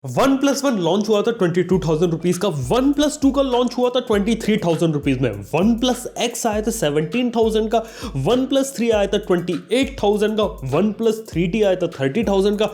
One plus one launch हुआ था 22,000 rupees का। वन प्लस टू का लॉन्च हुआ था 23,000 रुपीज में। वन प्लस एक्स आया था 17,000 का। वन प्लस थ्री आया था 28,000 का। वन प्लस थ्री टी आया था 30,000 का।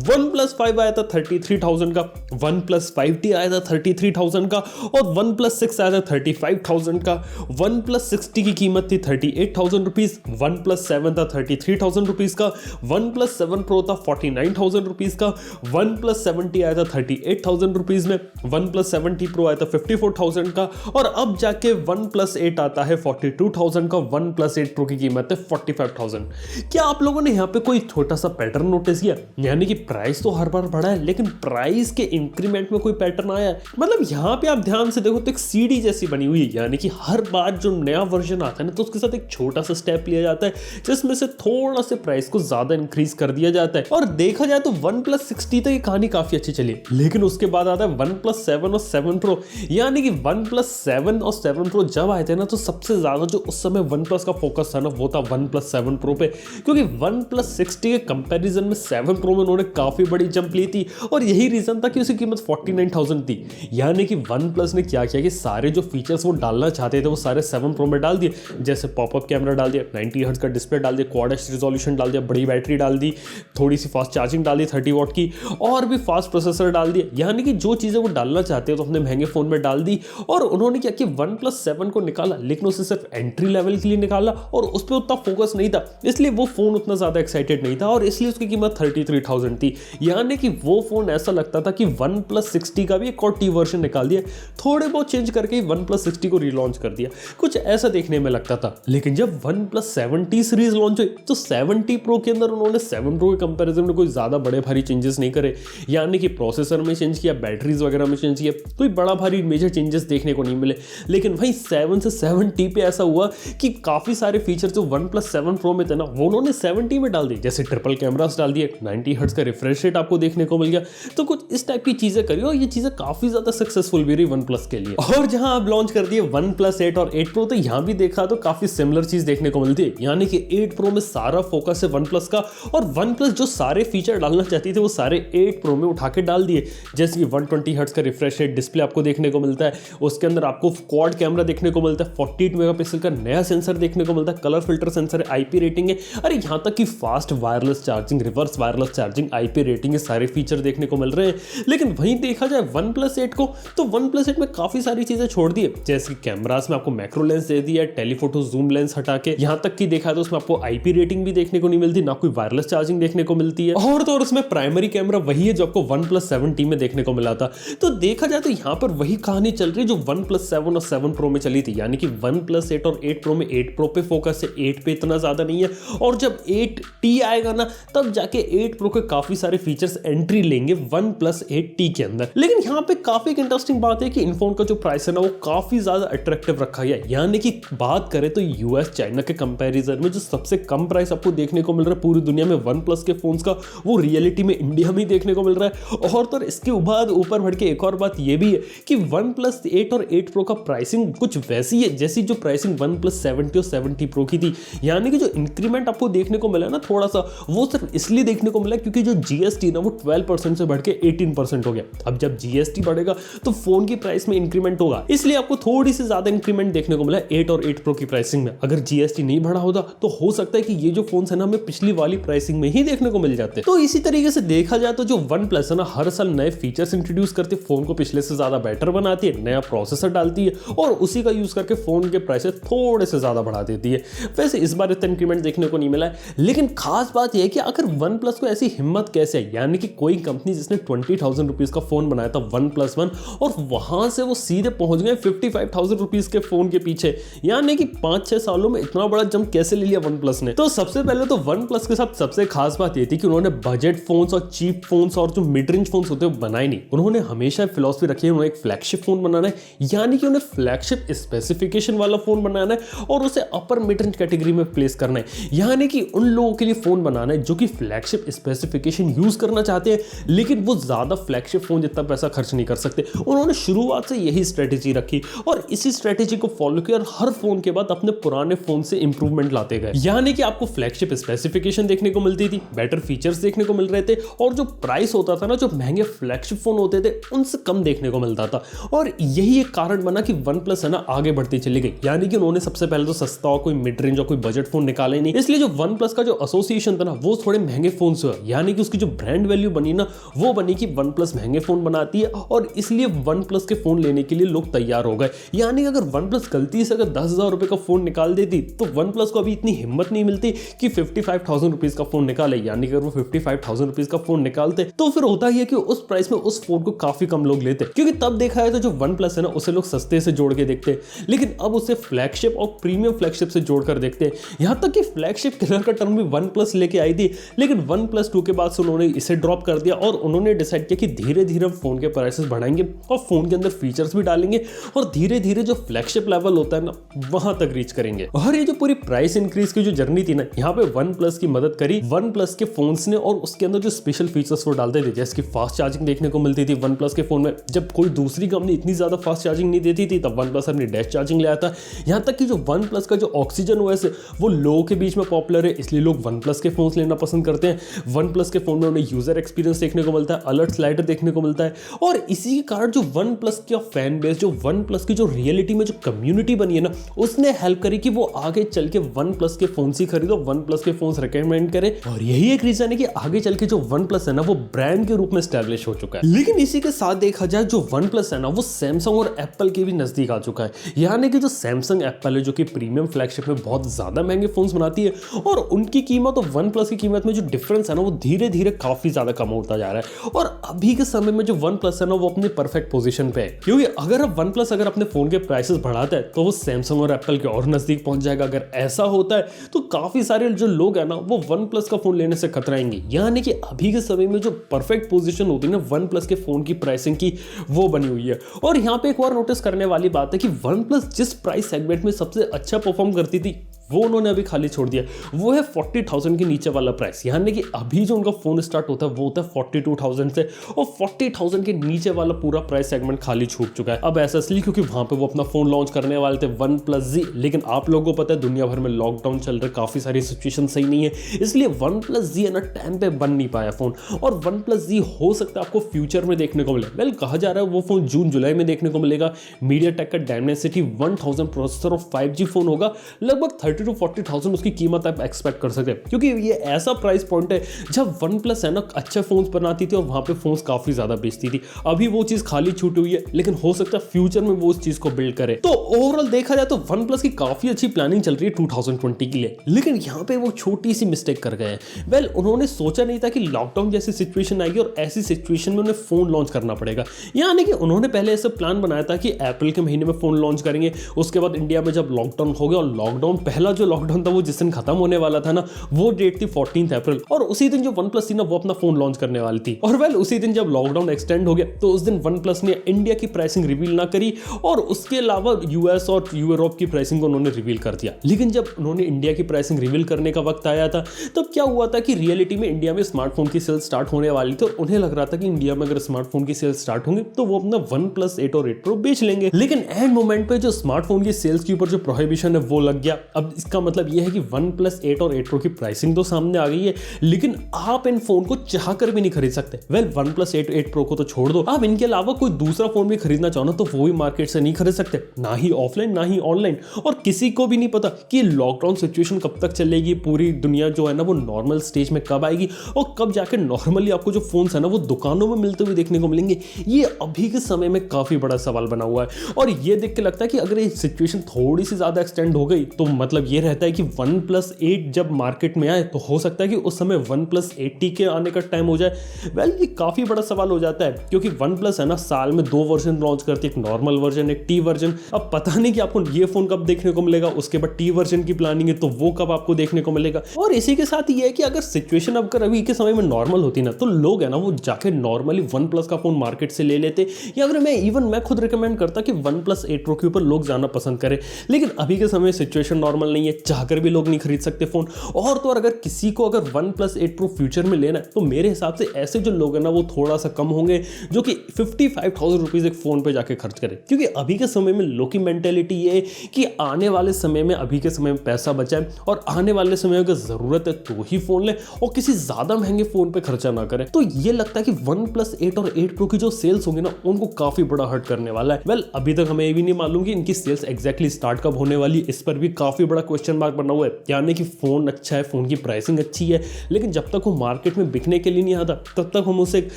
वन प्लस फाइव आया था 33,000 का। वन प्लस फाइव टी आया था 33,000 का। और वन प्लस सिक्स आया था 35,000 का। वन प्लस सिक्सटी की कीमत थी 38,000 रुपीज। वन प्लस सेवन था 33,000 रुपीज का। वन प्लस सेवन प्रो था 49,000 रुपीज का। वन प्लस सेवेंटी आया था 38,000 रुपीज में। वन प्लस 70 प्रो आया था 54,000 का। और अब जाके वन प्लस 8 आता है 42,000 का। वन प्लस 8 प्रो की कीमत है 45,000। क्या आप लोगों ने यहाँ पे कोई छोटा सा पैटर्न नोटिस किया? यानी कि प्राइस तो हर बार बढ़ा है, लेकिन प्राइस के इंक्रीमेंट में कोई पैटर्न आया है? मतलब यहाँ पे आप ध्यान से देखो तो एक सीढ़ी जैसी बनी हुई है। यानी कि हर बार जो नया वर्जन आता है ना, तो उसके साथ एक छोटा सा स्टेप लिया जाता है जिसमें से थोड़ा से प्राइस को ज्यादा इंक्रीज कर दिया जाता है। और देखा जाए तो वन प्लस 60 तक ये कहानी काफी अच्छी चली, लेकिन उसके बाद आता है वन प्लस 7 और 7 प्रो। यानी कि वन प्लस 7 और 7 प्रो जब आए थे ना, तो सबसे ज्यादा जो उस समय वन प्लस का फोकस था ना, वो था वन प्लस 7 प्रो पे। क्योंकि वन प्लस 60 के कंपैरिजन में 7 प्रो में उन्होंने काफी बड़ी जंप ली थी। और यही रीजन था कि उसकी कीमत 49,000 थी। यानी कि वन प्लस ने क्या किया कि सारे जो फीचर्स वो डालना चाहते थे वो सारे 7 प्रो में डाल दिए। जैसे पॉपअप कैमरा डाल दिया, 90 हर्ट्ज का डिस्प्ले डाल दिया, क्वाड एच रिजोल्यूशन डाल दिया, बड़ी बैटरी डाल दी, थोड़ी सी फास्ट चार्जिंग डाल दी 30 वॉट की, और भी फास्ट प्रोसेसर डाल दिया। यानी कि जो चीजें वो डालना चाहते हो तो अपने महंगे फोन में डाल दी। और उन्होंने क्या कि वन प्लस 7 को निकाला, लेकिन उसे सिर्फ एंट्री लेवल के लिए निकाला और उस पर उतना फोकस नहीं था, इसलिए वो फोन उतना ज्यादा एक्साइटेड नहीं था और इसलिए उसकी कीमत 33,000 थी। यानी कि वो फोन ऐसा लगता था कि वन प्लस 60 का भी एक और टी वर्जन निकाल दिया, थोड़े बहुत चेंज करके वन प्लस 60 को रिलॉन्च कर दिया, कुछ ऐसा देखने में लगता था। लेकिन जब वन प्लस 70 सीरीज लॉन्च हुई तो 70 प्रो के अंदर उन्होंने 7 प्रो के कंपैरिजन में कोई ज्यादा बड़े भारी चेंजेस नहीं करे। यानी कि प्रोसेसर में चेंज किया, बैटरीज वगैरह में चेंज किया, कोई बड़ा भारी मेजर चेंजेस देखने को नहीं मिले। लेकिन वहीं 7 से 7T पे ऐसा हुआ कि काफी सारे फीचर जो वन प्लस 7 प्रो में थे ना, वो उन्होंने 70 में डाल दिए। जैसे ट्रिपल कैमरास डाल दिए, 90 हर्ट्ज का रिफ्रेश रेट आपको देखने को मिल गया। तो कुछ इस टाइप की चीजें करी और ये चीजें काफी ज्यादा सक्सेसफुल भी रही वन प्लस के लिए। और जहां आप लॉन्च कर दिए वन प्लस 8 और 8 प्रो, तो यहां भी देखा तो काफी सिमिलर चीज देखने को मिलती है। यानी कि 8 प्रो में सारा फोकस है वन प्लस का, और वन प्लस जो सारे फीचर डालना चाहती थे वो सारे 8 प्रो में उठा के डाल दिए। जैसे कि 120 हर्ट्ज का रिफ्रेश रेट डिस्प्ले आपको देखने को मिलता है, उसके अंदर आपको क्वाड कैमरा देखने को मिलता है, 48 मेगापिक्सल का नया सेंसर देखने को मिलता है, कलर फिल्टर सेंसर है, आईपी रेटिंग है, अरे यहां तक कि fast wireless charging, reverse wireless charging, IP rating, सारे फीचर देखने को मिल रहे हैं। लेकिन वहीं देखा जाए वन प्लस 8 को, तो वन प्लस 8 में काफी सारी चीजें छोड़ दी है। जैसे कि कैमरास में आपको मैक्रो लेंस दे दिया है, टेलीफोटो जूम लेंस हटा के, यहां तक कि देखा तो उसमें आपको आईपी रेटिंग भी देखने को नहीं मिलती, ना कोई वायरलेस चार्जिंग देखने को मिलती है। और तो और उसमें प्राइमरी कैमरा वही है जो आपको वन प्लस 7T में देखने को मिला था। तो देखा जाए तो यहां पर वही कहानी चल रही है जो वन प्लस 7 और 7 प्रो में चली थी। यानी कि वन प्लस 8 और 8 प्रो में 8 प्रो पे फोकस है, 8 पे इतना ज्यादा नहीं है। और जब 8T आएगा ना, तब जाके 8 प्रो के काफी सारे फीचर्स एंट्री लेंगे वन प्लस 8T के अंदर। लेकिन यहाँ पे काफी एक इंटरेस्टिंग बात है कि इन फोन का जो प्राइस है ना, वो काफी ज्यादा अट्रैक्टिव रखा गया है। यानी कि बात करें तो यूएस चाइना के कंपैरिजन में जो सबसे कम प्राइस आपको देखने को मिल रहा है पूरी दुनिया में वन प्लस के फोन्स का, वो रियलिटी में इंडिया में देखने को मिल रहा है। और तो इसके बाद ऊपर बढ़ के एक और बात ये भी है कि वन प्लस 8 और 8 प्रो का प्राइसिंग कुछ वैसी है जैसी जो प्राइसिंग वन प्लस 70 और 70 प्रो की थी। यानी कि जो इंक्रीमेंट आपको देखने को मिला ना थोड़ा सा, वो सिर्फ इसलिए देखने को मिला क्योंकि जो जीएसटी ना वो 12% से बढ़ के 18% हो गया। अब जब जीएसटी बढ़ेगा तो फोन की प्राइस में इंक्रीमेंट होगा, इसलिए आपको थोड़ी सी ज्यादा इंक्रीमेंट देखने को मिला 8 और 8 प्रो की प्राइसिंग में। अगर जीएसटी नहीं बढ़ा होता तो हो सकता है कि ये जो फोन है ना, हमें पिछली वाली प्राइसिंग में ही देखने को मिल जाते। तो इसी तरीके से देखा जाए तो जो वन प्लस है ना, हर साल नए फीचर्स इंट्रोड्यूस करती है, फोन को पिछले से ज्यादा बेटर बनाती है, नया प्रोसेसर डालती है और उसी का यूज करके फोन के प्राइस थोड़े से ज्यादा बढ़ा देती है। वैसे इस बार इतना इंक्रीमेंट देखने को नहीं मिला है। लेकिन खास बात यह है कि आखिर वन प्लस को ऐसी हिम्मत कैसे है? यानी कि कोई कंपनी जिसने 20,000 रुपीज का फोन बनाया था वन प्लस वन, और वहां से वो सीधे पहुंच गए 55,000 रुपीज के फोन के पीछे। यानी कि 5-6 सालों में इतना बड़ा जंप कैसे ले लिया वन प्लस ने? तो सबसे पहले तो वन प्लस के साथ सबसे खास बात यह थी कि उन्होंने बजट फोन्स और चीप फोन्स और जो मिड रेंज फोन्स होते हैं बनाए नहीं। उन्होंने हमेशा फिलॉसफी रखी है उन्होंने एक फ्लैगशिप फोन बनाना है, यानी कि उन्हें फ्लैगशिप स्पेसिफिकेशन वाला फोन बनाना है और उसे अपर मिड रेंज कैटेगरी में प्लेस करना है। यानी कि उन लोगों के लिए फोन बनाना है जो कि फ्लैगशिप स्पेसिफिकेशन यूज करना चाहते हैं, लेकिन वो ज्यादा फ्लैगशिप फोन जितना पैसा खर्च नहीं कर सकते। उन्होंने शुरुआत से यही स्ट्रेटेजी रखी और इसी स्ट्रेटेजी को फॉलो किया और हर फोन के बाद अपने पुराने फोन से इंप्रूवमेंट लाते गए। यानी कि आपको फ्लैगशिप स्पेसिफिकेशन देखने को मिलती थी, बेटर फीचर्स देखने को मिल रहे थे, और जो प्राइस होता था ना, जो महंगे फ्लैगशिप फोन होते थे उनसे कम देखने को मिलता था, और यही एक कारण बना कि वन प्लस है ना आगे बढ़ती चली गई। यानी कि उन्होंने सबसे पहले तो सस्ता और कोई मिड रेंज और कोई बजट फोन निकाले नहीं, इसलिए जो वन प्लस का जो एसोसिएशन था ना वो थोड़े महंगे फोन से हुआ। यानी कि उसकी जो ब्रांड वैल्यू बनी ना वो बनी कि वन प्लस महंगे फोन बनाती है, और इसलिए वन प्लस के फोन लेने के लिए लोग तैयार हो गए। यानी कि अगर वन प्लस गलती से अगर 10,000 रुपए का फोन निकाल देती तो वन प्लस को अभी इतनी हिम्मत नहीं मिलती कि 55,000 रुपीज का फोन निकाले। यानी कि अगर वो 55,000 रुपीज का फोन निकालते तो फिर होता ही है कि उस प्राइस में उस फोन को काफी कम लोग लेते, क्योंकि तब देखा है तो जो वन प्लस है ना उसे लोग सस्ते से जोड़ के देखते, लेकिन अब उसे फ्लैगशिप और प्रीमियम फ्लैगशिप से जोड़कर देखते हैं। यहां तक कि फ्लैगशिप किलर का टर्म भी वन प्लस लेके आई थी, लेकिन वन प्लस 2 के बाद से उन्होंने इसे ड्रॉप कर दिया और उन्होंने डिसाइड किया कि धीरे धीरे फोन के प्राइसेस बढ़ाएंगे और फोन के अंदर फीचर्स भी डालेंगे और धीरे धीरे जो फ्लैगशिप लेवल होता है ना वहां तक रीच करेंगे। और ये जो पूरी प्राइस इंक्रीज की जो जर्नी थी ना यहाँ पे वन प्लस की मदद करी वन प्लस के फोन्स ने, और उसके अंदर जो स्पेशल फीचर्स वो डालते थे जैसे कि फास्ट चार्जिंग देखने को मिलती थी वन प्लस के फोन में। जब कोई दूसरी कंपनी इतनी ज्यादा फास्ट चार्जिंग नहीं देती थी तब वन प्लस अपनी डैश चार्जिंग ले आता। यहाँ तक कि जो वन प्लस का जो ऑक्सीजन ओएस है वो लोगों के बीच में पॉपुलर है, इसलिए लोग वन प्लस के फोन लेना पसंद करते हैं। वन प्लस के फोन में उन्हें यूजर एक्सपीरियंस देखने को मिलता है, अलर्ट स्लाइडर देखने को मिलता है, और इसी के कारण जो वन प्लस का फैन बेस, जो वन प्लस की जो रियलिटी में जो कम्युनिटी बनी है ना उसने हेल्प करी कि वो आगे चल के वन प्लस के फोन ही खरीदो, वन प्लस के फोन रिकमेंड करे। और यही एक रीजन है कि आगे चल के जो वन प्लस है ना वो ब्रांड के रूप में स्टैब्लिश हो चुका है। लेकिन इसी के साथ देखा जाए जो वन प्लस है ना वो सैमसंग और एप्पल के भी नजदीक आ चुका है। यानी कि जो सैमसंग एप्पल है जो कि प्रीमियम फ्लैगशिप में बहुत ज्यादा महंगे फोन बनाती है, और उनकी कीमत और वन प्लस की कीमत में जो डिफरेंस है ना वो धीरे धीरे काफी ज्यादा कम होता जा रहा है। और अभी के समय में जो वन प्लस है ना वो अपने परफेक्ट पोजीशन पे है, क्योंकि अगर अब वन प्लस अगर अपने फोन के प्राइसेस बढ़ाता है तो वो सैमसंग और एप्पल के और नजदीक पहुंच जाएगा। अगर ऐसा होता है तो काफी सारे जो लोग हैं ना वो वन प्लस का फोन लेने से कतराएंगे। यानी कि अभी के समय में जो परफेक्ट पोजीशन होती है ना वन प्लस के फोन की प्राइसिंग की वो बनी हुई है। और यहाँ पे एक और नोटिस करने वाली बात है कि वन प्लस जिस प्राइस सेगमेंट में सबसे अच्छा परफॉर्म करती थी वो उन्होंने अभी खाली छोड़ दिया, वो है 40,000 के नीचे वाला प्राइस। यानी कि अभी जो उनका फोन स्टार्ट होता है वो होता है 42,000 से, और 40,000 के नीचे वाला पूरा प्राइस सेगमेंट खाली छूट चुका है। अब ऐसा इसलिए क्योंकि वहां पे वो अपना फोन लॉन्च करने वाले थे वन प्लस जी, लेकिन आप लोगों को पता है दुनिया भर में लॉकडाउन चल रहा है, काफी सारी सिचुएशन सही नहीं है, इसलिए वन प्लस जी है ना टाइम पे बन नहीं पाया फोन। और वन प्लस जी हो सकता है आपको फ्यूचर में देखने को मिले। वेल कहा जा रहा है वो फोन जून जुलाई में देखने को मिलेगा। मीडियाटेक का डायमेंसिटी 1000 प्रोसेसर और 5G फोन होगा, लगभग 30,000 to 40,000 उसकी कीमत आप एक्सपेक्ट कर सकते हैं, क्योंकि ये ऐसा प्राइस पॉइंट है जब वन प्लस है ना अच्छे फोन्स बनाती थी और वहां पे फोन्स काफी ज्यादा बेचती थी। अभी वो चीज खाली छूटी हुई है, लेकिन हो सकता है फ्यूचर में वो उस चीज को बिल्ड करे। तो ओवरऑल देखा जाए तो वन प्लस की काफी अच्छी प्लानिंग चल रही है 2020 के लिए, लेकिन यहाँ पे वो छोटी सी मिस्टेक कर गए हैं। वेल उन्होंने सोचा नहीं था कि लॉकडाउन जैसी सिचुएशन आएगी और ऐसी सिचुएशन में उन्हें फोन लॉन्च करना पड़ेगा। यानी कि उन्होंने पहले ऐसा प्लान बनाया था कि अप्रैल के महीने में फोन लॉन्च करेंगे, उसके बाद इंडिया में जब लॉकडाउन हो गया, और लॉकडाउन पहला जो लॉकडाउन था वो जिस दिन खत्म होने वाला था ना वो डेट थी 14 अप्रैल, और उसी दिन जो वन प्लस थी ना वो अपना फोन लॉन्च करने वाली थी। और वेल उसी दिन जब लॉकडाउन एक्सटेंड हो गया तो उस दिन वन प्लस ने इंडिया की प्राइसिंग रिवील ना करी, और उसके अलावा यूएस और यूरोप की प्राइसिंग को उन्होंने रिवील कर दिया। लेकिन जब उन्होंने इंडिया की प्राइसिंग रिवील करने का वक्त आया था तब क्या हुआ था कि रियलिटी में इंडिया में स्मार्टफोन की सेल स्टार्ट होने वाली थी, और उन्हें लग रहा था कि इंडिया में अगर स्मार्टफोन की सेल स्टार्ट होंगे तो वो अपना वन प्लस 8 और 8 प्रो बेच लेंगे। लेकिन एंड मोमेंट पे जो स्मार्टफोन की सेल्स के ऊपर जो प्रोहिबिशन है वो लग गया। अब इसका मतलब यह है कि वन प्लस 8 और 8 प्रो की प्राइसिंग तो सामने आ गई है, लेकिन आप इन फोन को चाहकर भी नहीं खरीद सकते। वेल वन प्लस 8 8 प्रो को तो छोड़ दो, आप इनके अलावा कोई दूसरा फोन भी खरीदना चाहो ना तो वो भी मार्केट से नहीं खरीद सकते, ना ही ऑफलाइन ना ही ऑनलाइन। और किसी को भी नहीं पता कि लॉकडाउन सिचुएशन कब तक चलेगी, पूरी दुनिया जो है ना वो नॉर्मल स्टेज में कब आएगी, और कब जाके नॉर्मली आपको जो फोन है ना वो दुकानों में मिलते हुए देखने को मिलेंगे। ये अभी के समय में काफी बड़ा सवाल बना हुआ है। और ये देख के लगता है कि अगर ये सिचुएशन थोड़ी सी ज्यादा एक्सटेंड हो गई तो मतलब ये रहता है कि वन प्लस 8 जब मार्केट में आए तो हो सकता है कि उस समय वन प्लस 80 के आने का टाइम हो जाए। वेल ये काफी बड़ा सवाल हो जाता है, क्योंकि वन प्लस है ना साल में 2 वर्जन लॉन्च करती है, एक नॉर्मल वर्जन एक टी वर्जन। अब पता नहीं कि आपको ये फोन कब देखने को मिलेगा, उसके बाद टी वर्जन की प्लानिंग है तो वो कब आपको देखने को मिलेगा। और इसी के साथ ये है कि अगर सिचुएशन अब अभी के समय में नॉर्मल होती ना तो लोग है ना वो जाके नॉर्मली वन प्लस का फोन मार्केट से ले लेते, या अगर मैं खुद रिकमेंड करता कि वन प्लस 8 प्रो के ऊपर लोग जाना पसंद करें। लेकिन अभी के समय सिचुएशन नॉर्मल नहीं है, चाहकर भी लोग नहीं खरीद सकते फोन। और तो और अगर किसी को अगर वन प्लस 8 प्रो फ्यूचर में लेना है तो मेरे हिसाब से ऐसे जो लोग हैं ना वो थोड़ा सा कम होंगे जो कि 55,000 रुपीज एक फोन पे जाके खर्च करें, क्योंकि अभी के समय में लोग की मेंटेलिटी ये कि आने आने वाले समय में, अभी के समय में पैसा बचाएं और आने वाले समय में अगर जरूरत है तो ही फोन लें और किसी ज्यादा महंगे फोन पे खर्चा ना करें। तो ये लगता है कि OnePlus 8 और 8 Pro की जो सेल्स होंगी ना, उनको काफी बड़ा हर्ट करने वाला है। वेल, अभी तक हमें ये भी नहीं मालूम कि इनकी सेल्स एग्जैक्टली स्टार्ट कब होने वाली, इस पर भी काफी बड़ा क्वेश्चन मार्क बना हुआ है। यानी कि फोन अच्छा है, फोन की प्राइसिंग अच्छी है, लेकिन जब तक वो मार्केट में बिकने के लिए नहीं आता तब तक हम उसे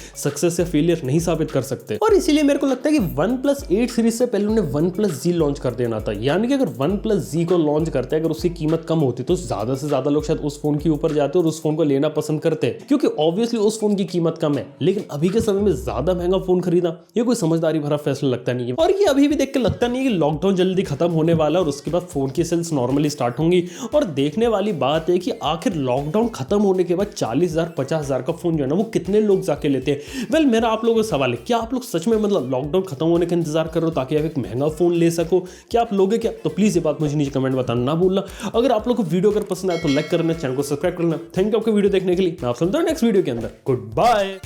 सक्सेस या फेलियर नहीं साबित कर सकते। और इसीलिए मेरे को लगता है कि OnePlus 8 सीरीज से पहले उन्हें OnePlus Z लॉन्च कर देना था। यानी कि अगर OnePlus Z को लॉन्च करते, अगर उसकी कीमत कम होती तो ज्यादा से ज्यादा लोग शायद उस फोन के ऊपर जाते और उस फोन को लेना पसंद करते, क्योंकि ऑब्वियसली उस फोन की कीमत कम है। लेकिन अभी के समय में ज्यादा महंगा फोन खरीदना ये कोई समझदारी भरा फैसला लगता नहीं है। और ये अभी भी देख के लगता नहीं है कि लॉकडाउन जल्दी खत्म होने वाला और उसके बाद फोन की सेल्स नॉर्मली स्टार्ट होंगी। और देखने वाली बात है कि आखिर लॉकडाउन खत्म होने के बाद 40,000 50,000 का फोन जो है ना, वो कितने लोग जाके लेते हैं। वेल, मेरा आप लोगों को सवाल है, क्या आप लोग सच में मतलब लॉकडाउन खत्म होने का इंतजार कर रहे हो ताकि आप एक महंगा फोन ले सको? क्या आप लोगे क्या? तो प्लीज ये बात मुझे नीचे कमेंट बताना ना भूलना। अगर आप लोग को वीडियो अगर पसंद आए तो लाइक करना, चैनल को सब्सक्राइब करना। थैंक यू आपको वीडियो देखने के लिए। मैं आपसे मिलता हूं नेक्स्ट वीडियो के अंदर। Good bye.